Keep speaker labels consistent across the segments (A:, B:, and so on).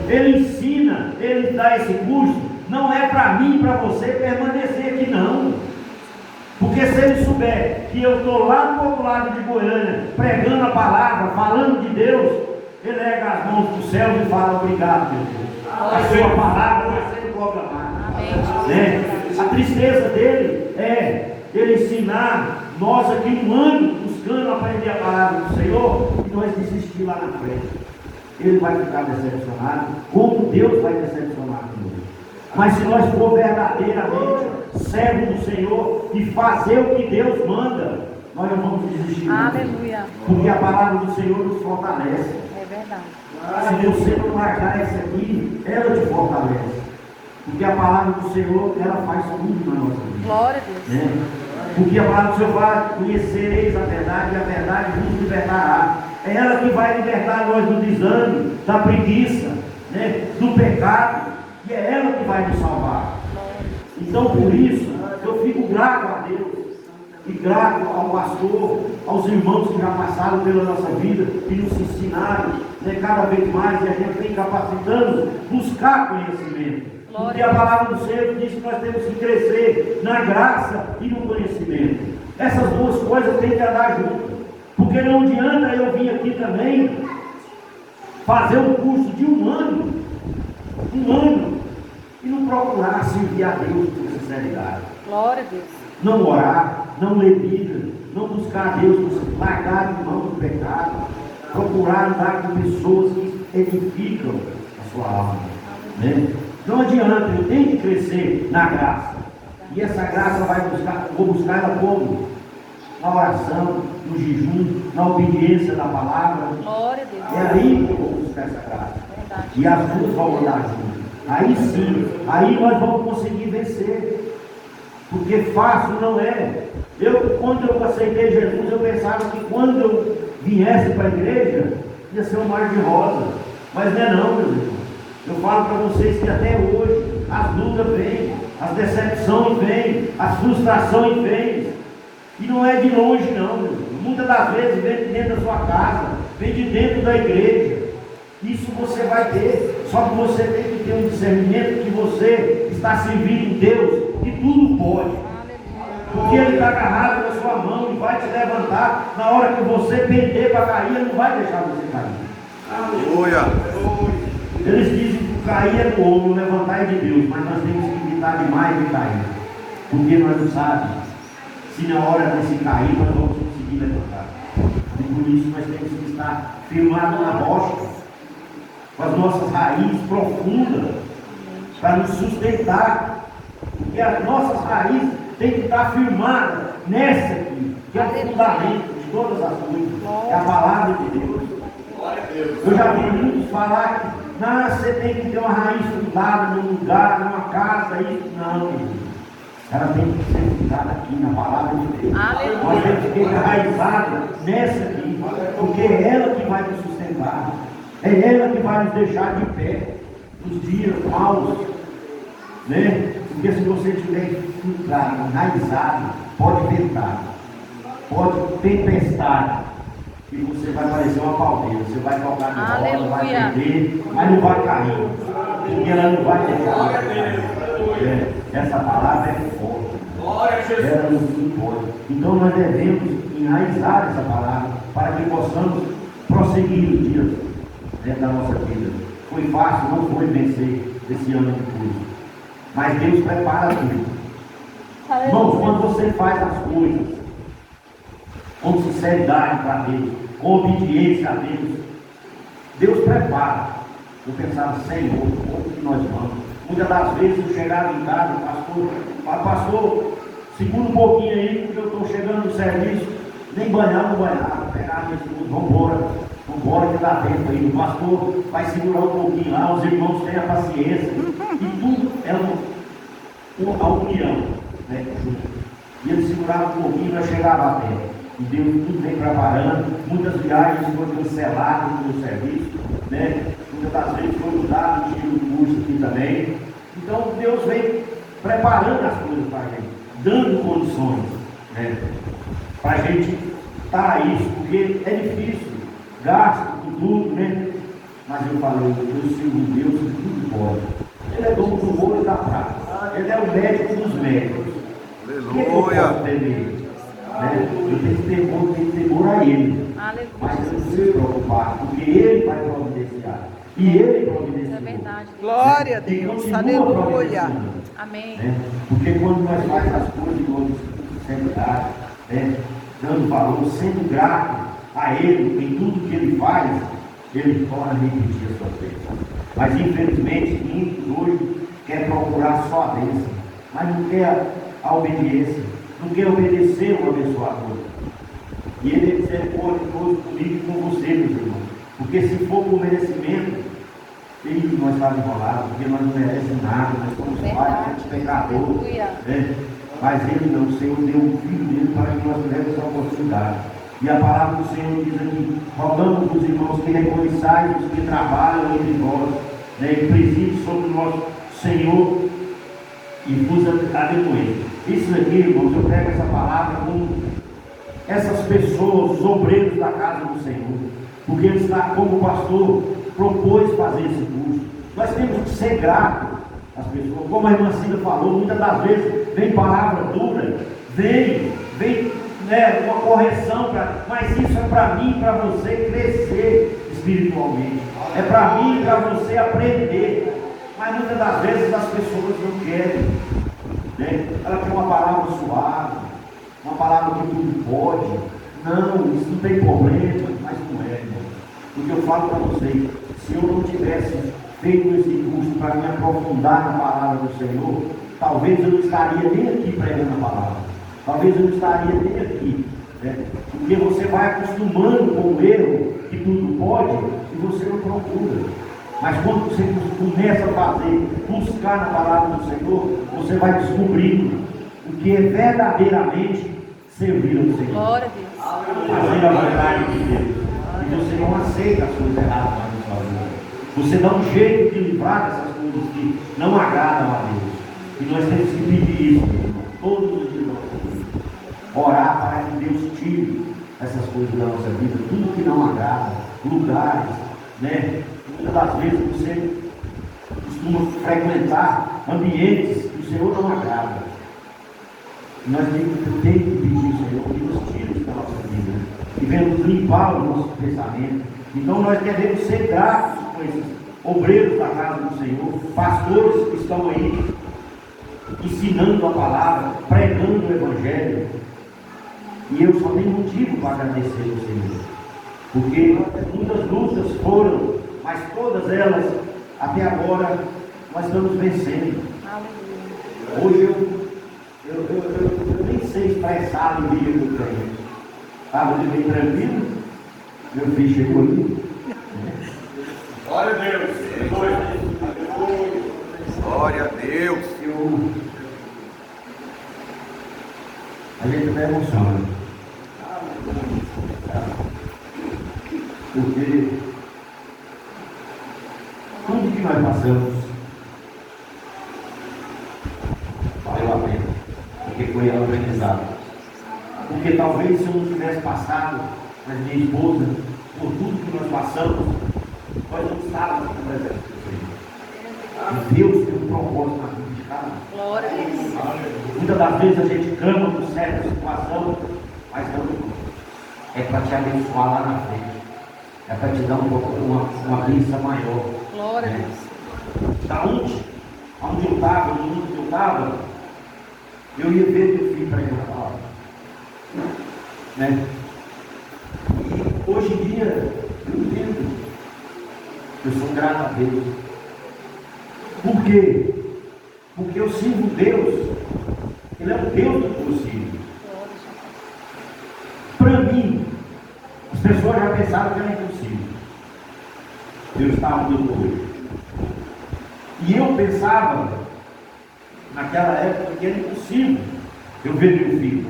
A: Ele ensina, ele dá esse curso, não é para mim e para você permanecer aqui não. Porque se ele souber que eu estou lá do outro lado de Goiânia, pregando a palavra, falando de Deus, ele erga as mãos para o céu e fala: obrigado, meu Deus. A sua palavra vai ser proclamada. Né? A tristeza dele é ele ensinar nós aqui um ano buscando aprender a palavra do Senhor e nós desistir lá na frente. Ele vai ficar decepcionado, como Deus vai decepcionar conosco. Mas se nós for verdadeiramente servos do Senhor e fazer o que Deus manda, nós não vamos desistir.
B: Aleluia.
A: Porque a palavra do Senhor nos fortalece.
B: É verdade.
A: Se você não largar essa aqui, ela te fortalece. Porque a palavra do Senhor, ela faz tudo na nossa vida.
B: Glória a Deus.
A: Né? Porque a palavra do Senhor fala: conhecereis a verdade e a verdade vos libertará. É ela que vai libertar nós do desânimo, da preguiça, né? Do pecado. E é ela que vai nos salvar. Então por isso, eu fico grato a Deus. E grato ao pastor, aos irmãos que já passaram pela nossa vida e nos ensinaram, né, cada vez mais, e a gente vem capacitando, buscar conhecimento. Porque a palavra do Senhor diz que nós temos que crescer na graça e no conhecimento. Essas duas coisas têm que andar juntas. Porque não adianta eu vir aqui também fazer um curso de um ano, e não procurar servir a Deus com sinceridade.
B: Glória a Deus.
A: Não orar, não ler Bíblia, não buscar a Deus, largar de mão do pecado, procurar andar com pessoas que edificam a sua alma. Né? Não adianta, eu tenho que crescer na graça. E essa graça vou buscar ela como? Na oração, no jejum, na obediência da palavra.
B: Glória a Deus.
A: É aí que eu vou buscar essa graça.
B: Verdade.
A: E as duas vão andar juntas. Aí sim, aí nós vamos conseguir vencer. Porque fácil não é. Quando eu aceitei Jesus, eu pensava que quando eu viesse para a igreja, ia ser um mar de rosa. Mas não é não, meus irmãos. Eu falo para vocês que até hoje as lutas vêm, as decepções vêm, as frustrações vêm. E não é de longe não, meu irmão. Muitas das vezes vem de dentro da sua casa, vem de dentro da igreja. Isso você vai ter. Só que você tem que ter um discernimento que você está servindo em Deus e tudo pode. Porque Ele está agarrado na sua mão e vai te levantar. Na hora que você pender para cair, Ele não vai deixar você cair.
C: Aleluia.
A: Eles dizem que cair é do homem, levantar é de Deus. Mas nós temos que evitar demais de cair. Porque nós não sabemos se na hora de se cair nós vamos conseguir levantar. E por isso nós temos que estar firmados na rocha, com as nossas raízes profundas, para nos sustentar. Porque as nossas raízes têm que estar firmadas nessa aqui, que é o fundamento de todas as coisas, é a palavra de Deus. Eu já vi muitos falar que você tem que ter uma raiz fundada num lugar, numa casa, isso não. Ela tem que ser fundada aqui na palavra de Deus. Nós temos que ter enraizado nessa aqui, porque é ela que vai nos sustentar. É ela que vai nos deixar de pé nos dias maus, né? Porque se você estiver filtrado, enraizado, pode ventar, pode tempestade, e você vai parecer uma palmeira. Você vai tocar de roda, vai perder, mas não vai cair, porque ela não vai deixar. Essa palavra é forte, ela nos impõe. Então nós devemos enraizar essa palavra para que possamos prosseguir os dias dentro da nossa vida. Foi fácil, não foi vencer esse ano de curso, mas Deus prepara tudo. Irmãos, quando você faz as coisas com sinceridade para Deus, com obediência a Deus, Deus prepara. Eu pensava: Senhor, como que nós vamos? Muitas das vezes eu chegava em casa, pastor, segura um pouquinho aí, porque eu estou chegando no serviço, nem banhar, não banhar, pegar meu segundo, vamos que dá tempo aí. O pastor vai segurar um pouquinho lá, os irmãos têm a paciência, e tudo é a união, né? E ele segurava um pouquinho e nós chegava a tempo. E Deus tudo vem preparando. Muitas viagens foram canceladas no serviço, né? Muitas das vezes foi mudado o tiro do curso aqui também. Então Deus vem preparando as coisas para a gente, dando condições, né? Para a gente estar a isso, porque é difícil, gasto com tudo, né? Mas eu falei, eu sirvo um Deus que tudo pode. Ele é dono do ouro e da prata. Ele é o médico dos médicos.
C: Aleluia.
A: Eu tenho que ter temor a Ele.
B: Aleluia.
A: Mas eu não preciso preocupar, porque Ele vai providenciar. E Ele
B: Isso
A: providenciou.
B: é verdade.
D: Glória a
A: E
D: Deus.
A: continua
D: Aleluia.
A: providenciando,
B: Amém.
A: né? Porque quando nós fazemos as coisas com sinceridade, né? Dando valor, sendo grato a Ele em tudo que Ele faz, Ele torna a repetir a sua bênção. Mas infelizmente, muitos hoje quer procurar só a bênção, mas não quer a obediência, não quer obedecer o abençoador. E Ele é misericordioso comigo e com você, meus irmãos. Porque se for por merecimento, ele nós estamos enrolados, porque nós não merecemos nada, nós somos falhos, pecadores.
B: Aleluia.
A: Né? Mas Ele não, o Senhor deu o Filho dele para que nós tivéssemos essa oportunidade. E a palavra do Senhor diz aqui: rogamos os irmãos que reconheçais os que trabalham entre nós, né, e preside sobre o nosso Senhor e vos abençoe. Isso aqui, irmãos, eu pego essa palavra com essas pessoas, os obreiros da casa do Senhor, porque ele está, como o pastor propôs fazer esse curso. Nós temos que ser gratos às pessoas, como a irmã Cida falou, muitas das vezes vem palavra dura, vem né, uma correção, mas isso é para mim e para você crescer espiritualmente, é para mim e para você aprender. Mas muitas das vezes as pessoas não querem, né? Ela quer uma palavra suave, uma palavra que tudo pode. Não, isso não tem problema, mas não é, irmão. Porque eu falo para vocês, se eu não tivesse feito esse curso para me aprofundar na palavra do Senhor, talvez eu não estaria nem aqui pregando a palavra. Talvez eu não estaria nem aqui, né? Porque você vai acostumando com o erro, que tudo pode, e você não procura. Mas quando você começa a fazer, buscar na palavra do Senhor, você vai descobrindo o que é verdadeiramente servir ao Senhor.
B: Glória a Deus.
A: Fazer a vontade de Deus. E você não aceita as coisas erradas na sua vida. Você dá um jeito de livrar dessas coisas que não agradam a Deus. E nós temos que pedir isso, irmão, todos os dias. Orar para que Deus tire essas coisas da nossa vida, tudo que não agrada, lugares, né? Muitas das vezes você costuma frequentar ambientes que o Senhor não agrada. Nós temos que pedir ao Senhor que nos tire isso da nossa vida, que venha nos limpar o nosso pensamento. Então nós devemos ser gratos com esses obreiros da casa do Senhor, pastores que estão aí ensinando a palavra, pregando o Evangelho. E eu só tenho motivo para agradecer ao Senhor, porque muitas lutas foram, mas todas elas, até agora, nós estamos vencendo.
B: Aleluia.
A: Hoje eu nem sei expressar a alegria que eu tenho. Estava bem tranquilo, meu filho chegou ali.
C: Glória a Deus. Glória a Deus.
A: A gente até emociona. Porque tudo que nós passamos valeu a pena, porque foi aprendizado. Porque talvez se eu não tivesse passado, mas minha esposa, por tudo que nós passamos, nós não estávamos na presença do Senhor. E Deus tem um propósito na vida de cada um.
B: Glória a Deus.
A: Muitas das vezes a gente clama por certa situação, mas não é para te abençoar lá na frente, é para te dar uma bênção maior.
B: Glória a
A: né?
B: Deus.
A: Da onde eu estava, no mundo que eu estava, eu ia ver meu filho pregando a palavra, né? E hoje em dia eu entendo, eu sou grato a Deus. Por quê? Porque eu sirvo Deus, Ele é o Deus do possível. Para mim, as pessoas já pensaram que era impossível. Deus estava dando hoje. E eu pensava, naquela época, que era impossível eu ver meu filho.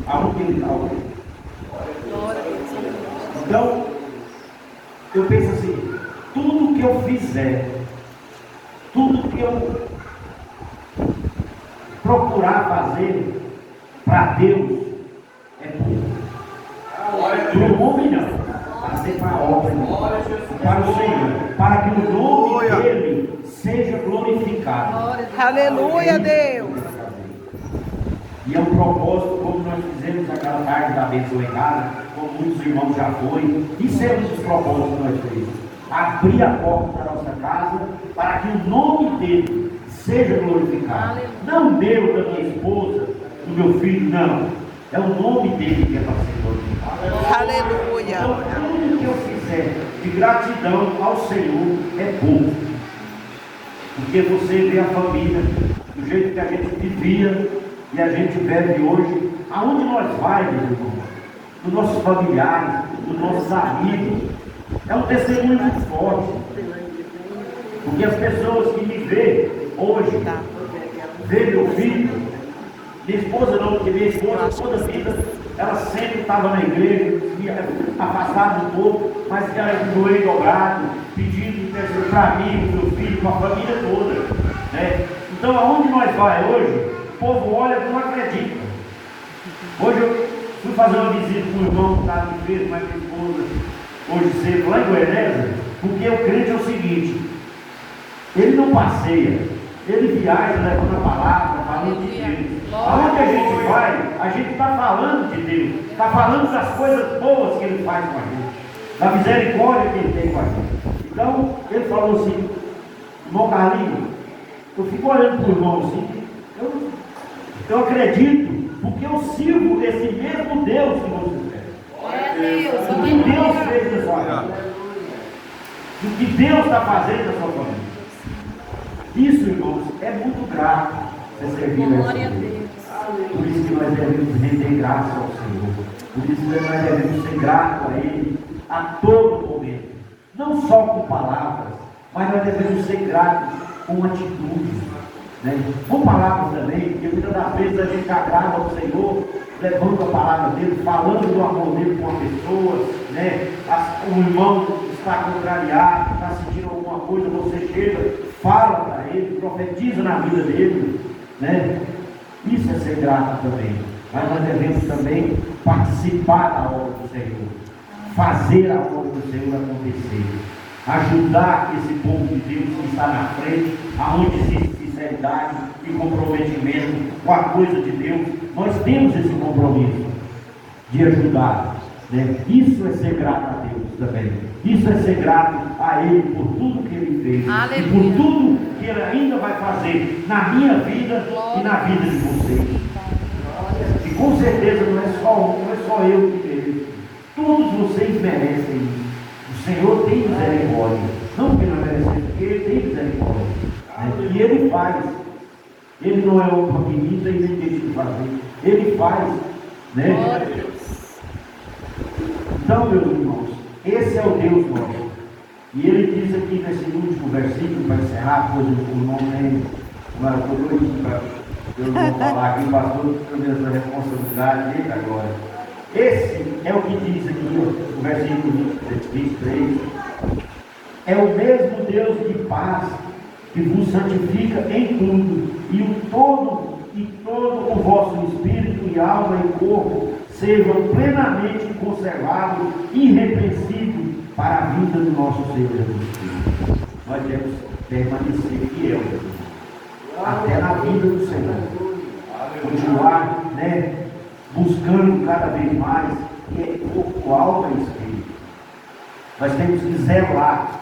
A: Aonde ele está hoje?
B: Glória a Deus.
A: Então, eu penso assim, tudo que eu fizer, tudo que eu procurar fazer para Deus é bom. Para o homem não, para ser para a obra. para o Senhor, para que o nome
C: Aleluia.
A: dele seja glorificado.
B: Glória a Deus.
D: Aleluia, Deus.
A: E é um propósito, como nós fizemos aquela tarde da bênção em casa, como muitos irmãos já foi, isso é um dos propósitos que nós fizemos. Abrir a porta da nossa casa para que o nome dele seja glorificado.
B: Aleluia.
A: Não o meu, da minha esposa, do meu filho, não. É o nome dele que é para ser glorificado.
D: Aleluia.
A: Então, tudo que eu fizer de gratidão ao Senhor é pouco. Porque você vê a família, do jeito que a gente vivia e a gente vive hoje, aonde nós vai, meus irmãos? Dos nossos familiares, dos nossos amigos. É um testemunho muito forte. Porque as pessoas que me vê hoje, vê meu filho, minha esposa não, porque minha esposa toda a vida, ela sempre estava na igreja, afastada um pouco, mas ela com o joelho dobrado, pedindo intercessão para mim, para o meu filho, para a família toda. Né? Então aonde nós vai hoje, o povo olha e não acredita. Hoje eu fui fazer uma visita com o irmão que estava em feira, com a minha esposa, hoje cedo, lá em Goiânia, porque o crente é o seguinte, ele não passeia, ele viaja levando a palavra, falando de Deus. Aonde a gente vai, a gente está falando de Deus, está falando das coisas boas que ele faz com a gente, da misericórdia que ele tem com a gente. Então, ele falou assim, irmão Carlinhos, eu fico olhando para o irmão assim, eu acredito, porque eu sirvo esse mesmo Deus que você serve. O que Deus fez na sua vida, o que Deus está fazendo na sua família. Isso, irmãos, é muito grato você servir a
B: Glória a
A: Deus.
B: Deus.
A: Por isso que nós devemos render graça ao Senhor. Por isso que nós devemos ser gratos a Ele a todo momento. Não só com palavras, mas nós devemos ser gratos com atitudes. Né? Com palavras também, porque muitas das vezes a gente agrada ao Senhor, levando a palavra dele, falando do amor dele com a pessoa, né? O irmão está contrariado, está sentindo alguma coisa, você chega, fala para ele, profetiza na vida dele, né? Isso é ser grato também. Mas nós devemos também participar da obra do Senhor, fazer a obra do Senhor acontecer, ajudar esse povo de Deus que está na frente, aonde existe sinceridade e comprometimento com a coisa de Deus. Nós temos esse compromisso de ajudar, né? Isso é ser grato a Deus também. Isso é ser grato a Ele por tudo que Ele fez.
B: Aleluia.
A: E por tudo que Ele ainda vai fazer na minha vida e na vida de vocês. E com certeza não é só eu que mereço. Todos vocês merecem isso. O Senhor tem misericórdia. Não porque nós merecemos, porque Ele tem misericórdia. Né? E Ele faz. Ele não é uma menina e nem deixa de fazer. Ele faz. Né?
B: Glória a Deus.
A: Então, meus irmãos, esse é o Deus nosso. E ele diz aqui nesse último versículo, para encerrar, pois o irmão tem uma coisa eu vou falar aqui, pastor, sobre essa responsabilidade dele agora. Esse é o que diz aqui no versículo 23. É o mesmo Deus de paz que vos santifica em tudo, e todo o vosso espírito e alma e corpo sejam plenamente conservados, irrepreensíveis para a vida do nosso Senhor Jesus Cristo. Nós devemos permanecer fiel até na vida do Senhor, continuar, né, buscando cada vez mais corpo, alma e espírito. Nós temos que zelar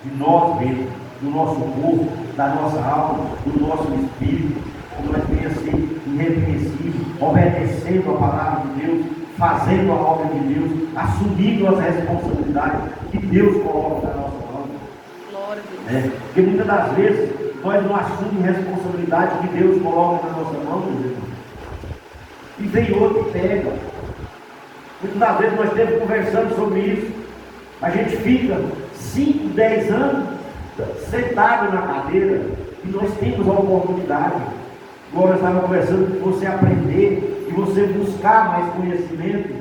A: de nós mesmos, do nosso corpo, da nossa alma, do nosso espírito, como nós venhamos ser irrepreensíveis, obedecendo a palavra de Deus, fazendo a obra de Deus, assumindo as responsabilidades que Deus coloca na nossa mão.
B: Glória a Deus.
A: Porque muitas das vezes nós não assumimos responsabilidade que Deus coloca na nossa mão, meus irmãos. E vem outro e pega. Muitas das vezes nós estamos conversando sobre isso. A gente fica 5, 10 anos sentado na cadeira e nós temos a oportunidade. Agora nós estávamos conversando de você aprender e você buscar mais conhecimento,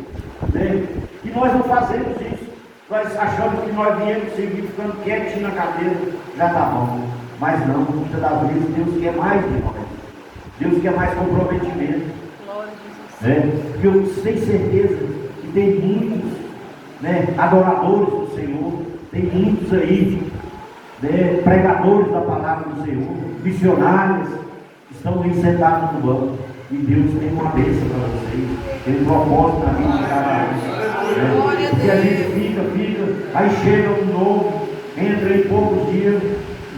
A: né? E nós não fazemos isso. Nós achamos que nós viemos seguir ficando quietinho na cadeira, já está bom. Mas não, muitas das vezes Deus quer mais de nós. Deus quer mais comprometimento.
B: Glória a Jesus.
A: Né? E eu tenho certeza que tem muitos, né, adoradores do Senhor Tem muitos aí, né, pregadores da palavra do Senhor, missionários, que estão aí sentados no banco. E Deus tem uma bênção para vocês, tem um propósito na vida de cada um.
B: Glória a
A: E a
B: Deus.
A: gente fica, aí chega um novo, entra em poucos dias,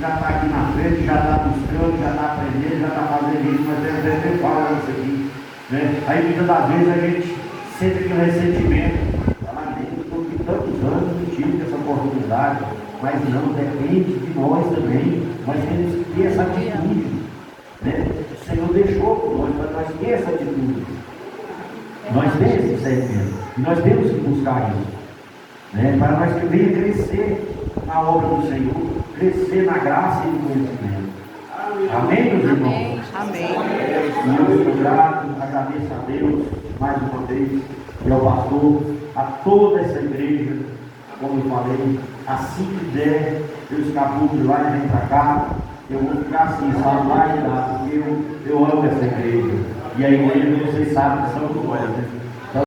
A: já está aqui na frente, já está buscando, já está aprendendo, já está fazendo isso, mas às vezes eu falo isso aqui. Né? Aí muitas das vezes a gente sente aquele ressentimento, fala, estou aqui tantos anos, não tive essa oportunidade, mas não, depende de nós também, nós temos que ter essa atitude. Né? O Senhor deixou por nós, para nós ter essa atitude. Nós temos esse sentimento, e nós temos que buscar isso. Né? Para nós que venha crescer na obra do Senhor, crescer na graça e no conhecimento. Amém, meus irmãos?
B: Amém.
A: E eu estou grato, agradeço a Deus mais uma vez, e ao pastor, a toda essa igreja, como eu falei, assim que der, eu escapulo de lá e venho para cá, eu vou ficar assim, sabe, lá e lá, porque eu amo essa igreja. E a igreja, vocês sabem que são glórias, né?